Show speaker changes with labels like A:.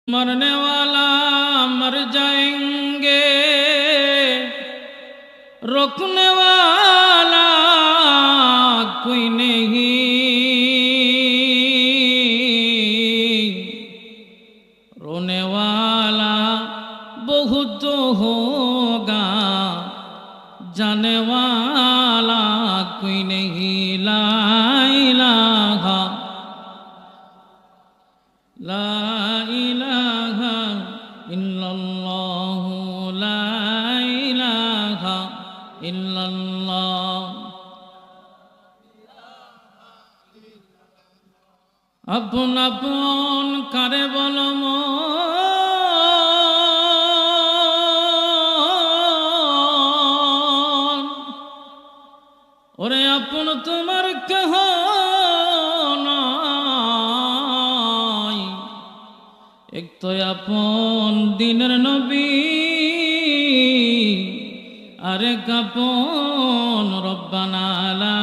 A: मरने वाला मर जाएंगे, रोकने वाला कोई नहीं। रोने वाला बहुत होगा, जाने वाला कोई नहीं। ला इलाहा ला इलाहा इल्लल्लाह, ला इलाहा इल्लल्लाह। আপন আপন কারে বলো মন, ওরে আপন তোমার কেহ নাই। এক তো আপন দিনের নবী, আরেক আপন রব্বানা লা